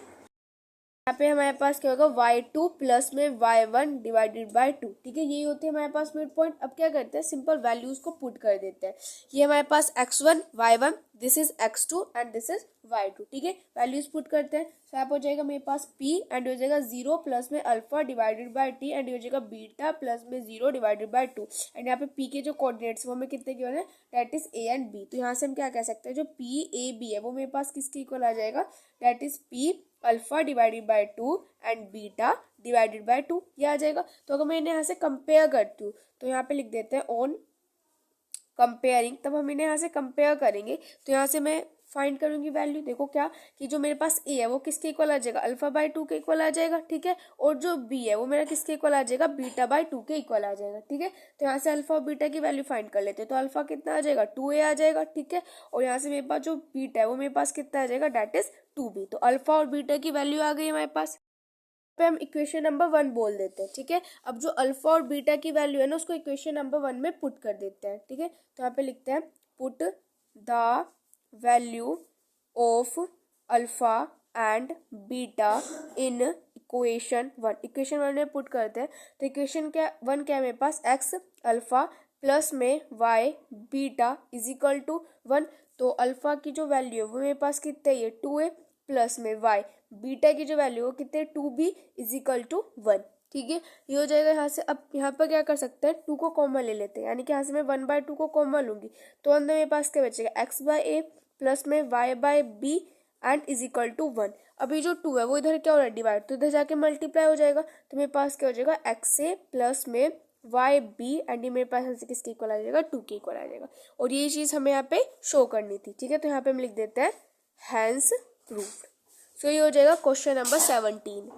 यहाँ पे हमारे पास क्या होगा, y2 प्लस में y1 डिवाइडेड बाय 2, ठीक है। यही होती है हमारे पास मिड पॉइंट। अब क्या करते हैं, सिंपल वैल्यूज को पुट कर देते हैं। ये हमारे पास x1 y1, this is x2 and this is y2, ठीक है। वैल्यूज पुट करते हैं, तो यहाँ पर हो जाएगा मेरे पास p एंड हो जाएगा 0 प्लस में alpha divided by t and हो जाएगा बीटा प्लस में 0 डिवाइडेड बाय 2। एंड यहाँ पे p के जो कोऑर्डिनेट्स वो हमें कितने गिवन है, that is a and b। तो यहाँ से हम क्या कह सकते हैं, जो p a b है वो मेरे पास किसके इक्वल आ जाएगा, that is p alpha divided by 2 and beta divided by 2, ये आ जाएगा। तो अगर मैं इन्हें यहाँ से कंपेयर करती हूँ, तो यहाँ पे लिख देते हैं ऑन कंपेयरिंग, तब हम इन्हें यहाँ से कंपेयर करेंगे। तो यहाँ से मैं फाइंड करूंगी वैल्यू, देखो क्या कि जो मेरे पास ए है वो किसके इक्वल आ जाएगा, अल्फा बाय 2 के इक्वल आ जाएगा, ठीक है। और जो बी है वो मेरा किसके इक्वल आ जाएगा, बीटा बाय 2 के इक्वल आ जाएगा, ठीक है। तो यहाँ से अल्फा और बीटा की वैल्यू फाइंड कर लेते हैं। तो अल्फा कितना आ जाएगा, 2a आ जाएगा, ठीक है। और यहाँ से मेरे पास जो बीटा है वो मेरे पास कितना आ जाएगा, दैट इज 2b। तो अल्फा और बीटा की वैल्यू आ गई हमारे पास, पे हम इक्वेशन नंबर 1 बोल देते हैं, ठीक है। अब जो अल्फा और बीटा की वैल्यू है ना, उसको इक्वेशन नंबर 1 में पुट कर देते हैं, ठीक है। तो यहाँ पे लिखते हैं put the value of alpha and beta in equation 1। Equation 1 में पुट करते हैं, तो इक्वेशन क्या 1 क्या है मेरे पास, एक्स अल्फा प्लस में y beta is equal to 1। तो अल्फा की जो वैल्यू है वो मेरे पास कितने है, 2a प्लस में वाई बीटा की जो वैल्यू है कितने 2b इज इक्वल टू 1, ठीक है। ये हो जाएगा यहाँ से। अब यहाँ पर क्या कर सकते हैं, 2 को कॉमन ले लेते हैं, यानी कि यहाँ से मैं 1/2 को कॉमन लूंगी, तो अंदर मेरे पास क्या बचेगा, x बाय ए प्लस में y by b and is equal to 1। अभी जो 2 है वो इधर क्या हो रहा है, डिवाइड, तो इधर जाके मल्टीप्लाई हो जाएगा, तो मेरे पास क्या हो जाएगा, एक्स ए प्लस में वाई बी एंड ये मेरे पास किसके इक्वल आ जाएगा, 2 के इक्वल आ जाएगा। और ये चीज़ हमें यहाँ पे शो करनी थी, ठीक है। तो यहाँ पे हम लिख देते हैं हैंस प्रूफ्ड। सो ये हो जाएगा question number 17।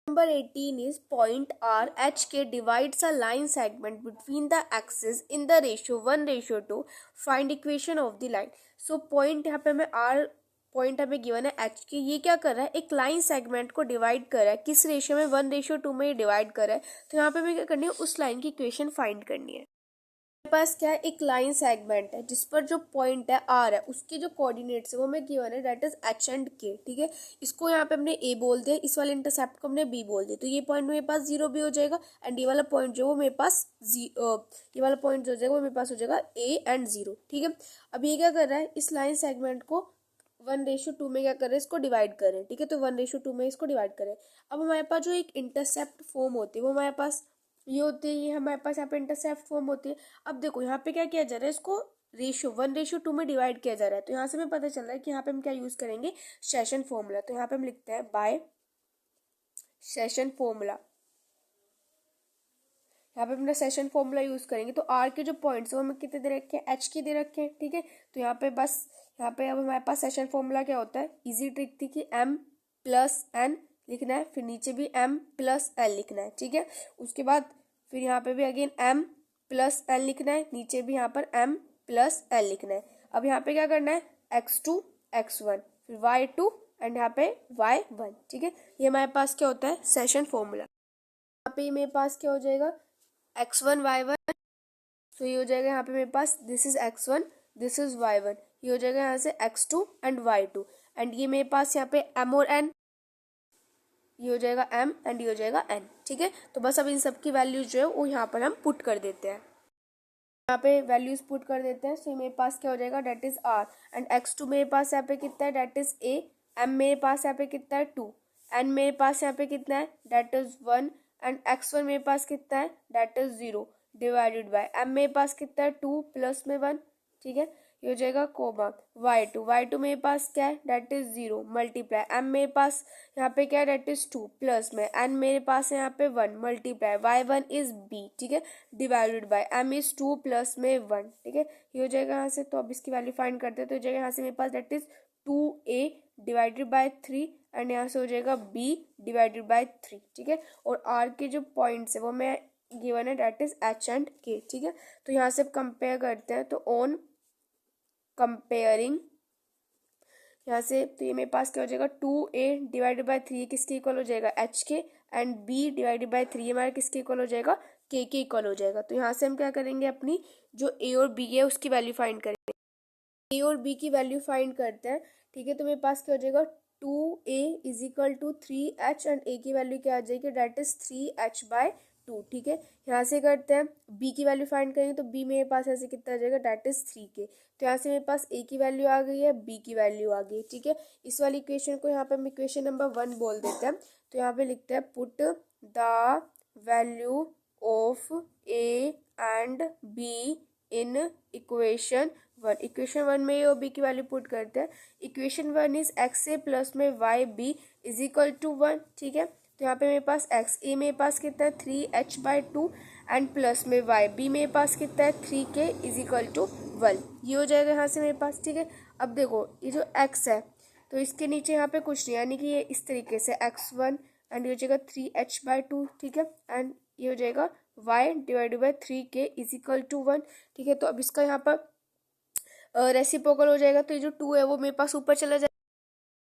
Number 18 is point R HK divides a line segment between the axes in the ratio 1:2. Find equation of the line. So point यहाँ पे हमें R पॉइंट हमें गिवन है एच के, ये क्या कर रहा है, एक लाइन सेगमेंट को डिवाइड कर रहा है, किस रेशियो में, 1:2 में ये डिवाइड कर रहा है। तो यहाँ पे हमें क्या करनी है, उस लाइन की इक्वेशन फाइंड करनी है। मेरे पास क्या है, एक लाइन सेगमेंट है जिस पर जो पॉइंट है आर है, उसके जो कोऑर्डिनेट्स है वो हमें गिवन है, दैट इज एच एंड के, ठीक है। इसको यहाँ पे हमने ए बोल दिया, इस वाले इंटरसेप्ट को हमने बी बोल दिया, तो ये पॉइंट मेरे पास 0 भी हो जाएगा एंड ये वाला पॉइंट जो वो मेरे पास ये वाला पॉइंट जो हो जाएगा वो मेरे पास हो जाएगा ए एंड 0, ठीक है। अब ये क्या कर रहा है, इस लाइन सेगमेंट को 1:2 में क्या कर रहे हैं, इसको डिवाइड करें, ठीक है। तो 1:2 में इसको डिवाइड करें। अब हमारे पास जो एक इंटरसेप्ट फॉर्म होती है वो हमारे पास ये होती है, ये हमारे पास यहाँ पे इंटरसेप्ट फॉर्म होती है। अब देखो यहाँ पे क्या किया जा रहा है, इसको रेशियो 1:2 में डिवाइड किया जा रहा है। तो यहाँ से हमें पता चल रहा है कि यहाँ पे हम क्या यूज करेंगे, सेशन फॉर्मूला। तो यहाँ पे हम लिखते हैं बाय सेशन फॉर्मूला, यहाँ पे हमने सेशन फॉर्मूला यूज करेंगे। तो आर के जो पॉइंट्स है वो हमें कितने दे रखे हैं, एच के दे रखे हैं, ठीक है। तो यहाँ पे बस यहाँ पे अब हमारे पास सेशन फॉर्मूला क्या होता है, इजी ट्रिक थी कि m प्लस n लिखना है, फिर नीचे भी m प्लस n लिखना है, ठीक है। उसके बाद फिर यहाँ पे भी अगेन m प्लस n लिखना है, नीचे भी यहाँ पर m प्लस n लिखना है। अब यहाँ पे क्या करना है, x2 x1 फिर y2 एंड यहाँ पे y1, ठीक है। ये हमारे पास क्या होता है, सेशन फॉर्मूला। यहाँ पे मेरे पास क्या हो जाएगा, x1 y1, तो ये हो जाएगा यहाँ पे मेरे पास this is x1 this is y1, ये हो जाएगा यहाँ से x2 एंड y2 एंड ये मेरे पास यहाँ पे m और n, ये हो जाएगा m एंड ये हो जाएगा n, ठीक है। तो बस अब इन सब की वैल्यूज जो है वो यहाँ पर हम पुट कर देते हैं, यहाँ पे वैल्यूज पुट कर देते हैं। सो मेरे पास क्या हो जाएगा, that is r and x2 मेरे पास यहाँ पे कितना है, डेट इज a, m मेरे पास यहाँ पे कितना है 2, n मेरे पास यहाँ पे कितना है, डेट इज 1 एंड x1 मेरे पास कितना है, that is 0 divided by m मेरे पास कितना है 2 प्लस में 1, ठीक है। ये हो जाएगा कोमा y2 मेरे पास क्या है डेट इज 0 मल्टीप्लाई m मेरे पास यहाँ पे क्या है डेट इज 2 प्लस में n मेरे पास है यहाँ पे 1 मल्टीप्लाई y1 इज b, ठीक है, divided by m is 2 plus में 1, ठीक है, ये हो जाएगा यहाँ से। तो अब इसकी वैल्यू फाइंड करते हैं तो हो जाएगा यहाँ से मेरे पास that is 2a divided by 3 and यहाँ से हो जाएगा b डिवाइडेड बाय 3, ठीक है। और r के जो पॉइंट्स है वो मैं गिवन है that is h and k, ठीक है। तो यहाँ से कंपेयर करते हैं तो ऑन कंपेयरिंग यहाँ से तो ये मेरे पास क्या हो जाएगा 2a डिवाइडेड बाय 3 किसके इक्वल हो जाएगा h के एंड b डिवाइडेड बाय 3 हमारा किसके इक्वल हो जाएगा k के इक्वल हो जाएगा। तो यहाँ से हम क्या करेंगे अपनी जो a और b है उसकी वैल्यू फाइंड करेंगे। a और b की वैल्यू फाइंड करते हैं, ठीक है। तो मेरे पास क्या हो जाएगा 2a is equal to 3h and a की वैल्यू क्या आ जाएगी डेट इज 3h बाय 2, ठीक है। यहाँ से करते हैं b की वैल्यू फाइंड करेंगे तो b मेरे पास ऐसे कितना आ जाएगा डेट इज 3k। तो यहाँ से मेरे पास a की वैल्यू आ गई है, b की वैल्यू आ गई, ठीक है। इस वाली इक्वेशन को यहाँ पे हम इक्वेशन नंबर 1 बोल देते हैं। तो यहाँ पे लिखते हैं put the value of a and b in equation 1। Equation 1 में a और b की वैल्यू पुट करते हैं। इक्वेशन 1 इज xa प्लस में y b is equal to 1, ठीक है। तो यहाँ पे मेरे पास x a मेरे पास कितना है 3h बाई 2 एंड प्लस में y b मेरे पास कितना है 3k इज इक्वल टू 1, ये हो जाएगा यहाँ से मेरे पास, ठीक है। अब देखो ये जो x है तो इसके नीचे यहाँ पे कुछ नहीं, यानी कि ये इस तरीके से x1 एंड ये हो जाएगा 3h बाई 2, ठीक है, एंड ये हो जाएगा y divided by 3k is equal to 1, ठीक है। तो अब इसका यहाँ पर रेसिप्रोकल हो जाएगा तो ये जो 2 है वो मेरे पास ऊपर चला जाएगा।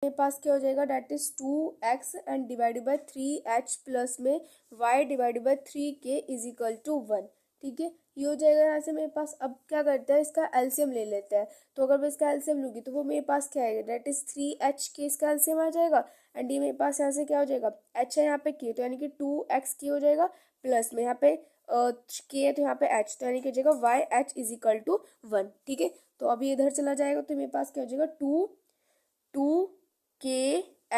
मेरे पास क्या हो जाएगा that is 2x and divided by 3h plus में y divided by 3k is equal to 1, ठीक है, ये हो जाएगा यहाँ से मेरे पास। अब क्या करते हैं इसका एलसीएम ले लेते हैं। तो अगर मैं इसका एलसीएम लूँगी तो वो मेरे पास क्या आएगा डेट इज 3h के इसका एलसीएम आ जाएगा एंड ये मेरे पास यहाँ से क्या हो जाएगा h है यहाँ पे k, तो यानी कि 2x की हो जाएगा प्लस में यहाँ पे k है तो यहाँ पे h, तो यानी कि हो जाएगा yh इज इक्वल टू 1, ठीक है। तो अभी इधर चला जाएगा तो मेरे पास क्या हो जाएगा 2k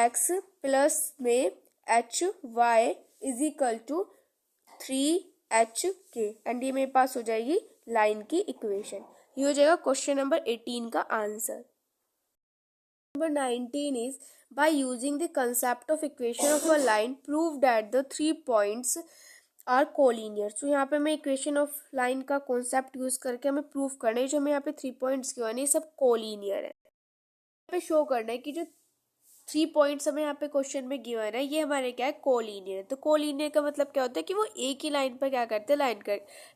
x प्लस में hy is equal to 3hk and ये मेरे पास हो जाएगी लाइन की इक्वेशन। ये हो जाएगा क्वेश्चन नंबर 18 का answer. Number 19 is by using the concept of equation of a line prove that the 3 points are collinear. So यहाँ पे मैं इक्वेशन ऑफ लाइन का कॉन्सेप्ट यूज करके हमें प्रूव करना है जो हमें यहाँ पे 3 पॉइंट्स के ये सब कोलिनियर है। यहाँ पे शो करना है कि जो 3 पॉइंट्स हमें यहाँ पे क्वेश्चन में गिवन है ये हमारे क्या है कोलिनियर। तो कोलिनियर का मतलब क्या होता है कि वो एक ही लाइन पर क्या करते हैं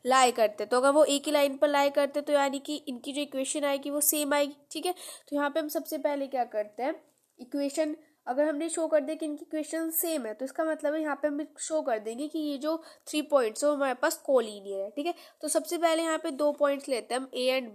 लाई करते हैं। तो अगर वो एक ही लाइन पर लाई करते तो यानी कि इनकी जो इक्वेशन आएगी वो सेम आएगी, ठीक है। तो यहाँ पे हम सबसे पहले क्या करते हैं इक्वेशन अगर हमने शो कर दिया कि इनकी इक्वेशन सेम है तो इसका मतलब है यहाँ पे हम शो कर देंगे कि ये जो 3 पॉइंट्स है वो हमारे पास कोलिनियर है, ठीक है। तो सबसे पहले यहाँ पे 2 पॉइंट्स लेते हैं हम ए एंड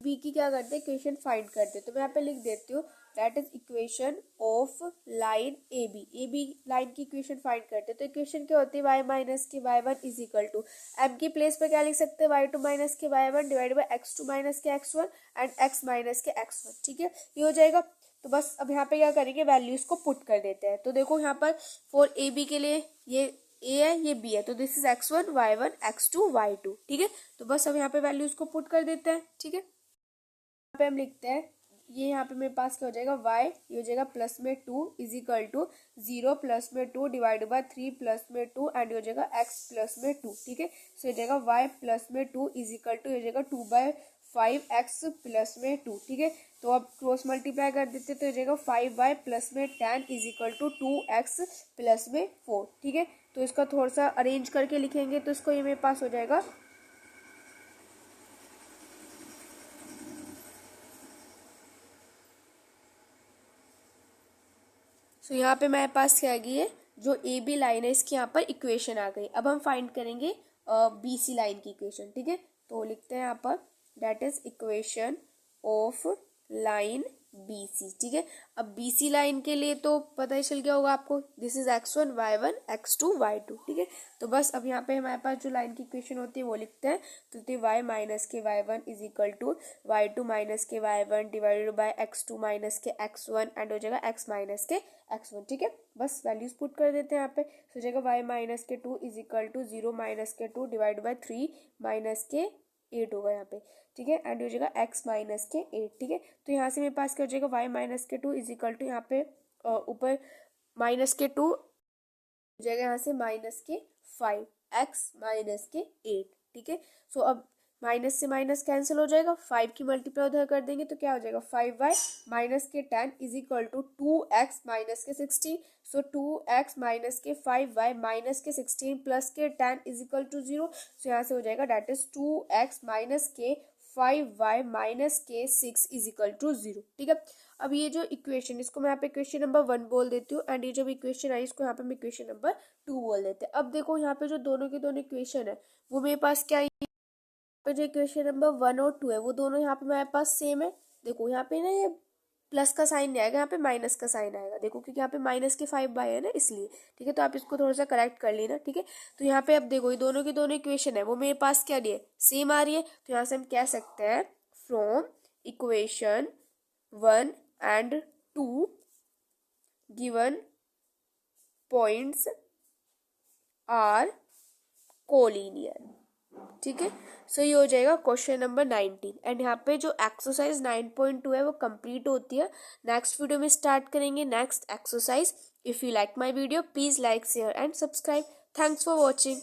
बी की क्या करते हैं इक्वेशन फाइंड करते हैं। तो मैं यहाँ पे लिख देती हूँ that is equation of line a b line की इक्वेशन फाइंड करते हैं। तो इक्वेशन क्या होती है y माइनस के y1 is equal to m की प्लेस पर क्या लिख सकते हैं y2 माइनस के y1 divided by x2 minus के x1 एंड x माइनस के x1, ठीक है, ये हो जाएगा। तो बस अब यहाँ पे क्या करेंगे वैल्यूज को पुट कर देते हैं। तो देखो यहाँ पर फॉर ए बी के लिए ये ए है ये बी है तो this is x1 y1 x2 y2, ठीक है। तो बस अब यहाँ पे वैल्यूज को पुट कर देते हैं, ठीक है। यहाँ पे हम लिखते हैं ये यहाँ पे मेरे पास क्या हो जाएगा y ये हो जाएगा प्लस में 2 इज इक्वल टू 0 प्लस में 2 डिवाइड बाय 3 प्लस में 2 एंड ये हो जाएगा x प्लस में 2, ठीक है। सो हो जाएगा y प्लस में 2 इज इक्वल टू हो जाएगा 2/5x प्लस में 2, ठीक है। तो अब क्रॉस मल्टीप्लाई कर देते तो हो जाएगा 5y प्लस में 10 is equal to 2x plus में 4, ठीक है। तो इसका थोड़ा सा अरेंज करके लिखेंगे तो इसको ये मेरे पास हो जाएगा सो यहाँ पे मेरे पास क्या आ गई है जो ए बी लाइन है इसकी यहाँ पर इक्वेशन आ गई। अब हम फाइंड करेंगे बी सी लाइन की इक्वेशन, ठीक है। तो लिखते हैं यहाँ पर that is equation of line b c, ठीक है। अब बी सी लाइन के लिए तो पता ही चल गया होगा आपको this is x1 y1 x2 y2, ठीक है। तो बस अब यहाँ पे हमारे पास जो लाइन की इक्वेशन होती है वो लिखते हैं तो y माइनस के y1 is equal to y2 minus के y1 divided by x2 minus के x1 एंड हो जाएगा x माइनस के x1, ठीक है। बस वैल्यूज पुट कर देते हैं यहाँ पे हो जाएगा y माइनस के 2 इज इक्वल टू 0 माइनस के 2 डिवाइड बाय 3 माइनस के 8 होगा यहाँ पे, ठीक है। एंड हो जाएगा x माइनस के 8, ठीक है। तो यहाँ से मेरे पास क्या हो जाएगा y माइनस के 2 इज इक्वल टू यहाँ पे ऊपर माइनस के 2 हो जाएगा यहाँ से माइनस के 5 x माइनस के 8, ठीक है। सो अब माइनस से माइनस कैंसिल हो जाएगा, 5 की मल्टीप्लाई उधर कर देंगे तो क्या हो जाएगा 5y माइनस के 10 is equal to 2x minus के 16। सो 2x माइनस के 5y माइनस के 16 प्लस के 10 इज इक्वल टू 0। सो यहाँ से हो जाएगा डेट इज 2x माइनस के 5y माइनस के 6 इज इक्वल टू 0, ठीक है। अब ये जो इक्वेशन, इसको मैं यहाँ पे इक्वेशन नंबर 1 बोल देती हूँ एंड ये जो इक्वेशन आई इसको यहाँ पे मैं इक्वेशन नंबर 2 बोल देते हैं। अब देखो यहाँ पे जो दोनों के दोनों इक्वेशन है वो मेरे पास क्या है, पे जो इक्वेशन नंबर 1 और 2 है वो दोनों यहाँ पे मेरे पास सेम है। देखो यहाँ पे ना ये प्लस का साइन नहीं आएगा, यहाँ पे माइनस का साइन आएगा, देखो क्योंकि यहाँ पे माइनस के 5y है ना इसलिए, ठीक है। तो आप इसको थोड़ा सा करेक्ट कर लेना, ठीक है। तो यहाँ पे अब देखो ये दोनों की दोनों इक्वेशन है वो मेरे पास क्या है, सेम आ रही है। तो यहाँ से हम कह सकते हैं from equation 1 and 2 given points are collinear, ठीक है। सो ये हो जाएगा क्वेश्चन नंबर 19 एंड यहाँ पे जो एक्सरसाइज 9.2 है वो कंप्लीट होती है। नेक्स्ट वीडियो में स्टार्ट करेंगे next exercise. If you like my video please like share and subscribe. Thanks for watching.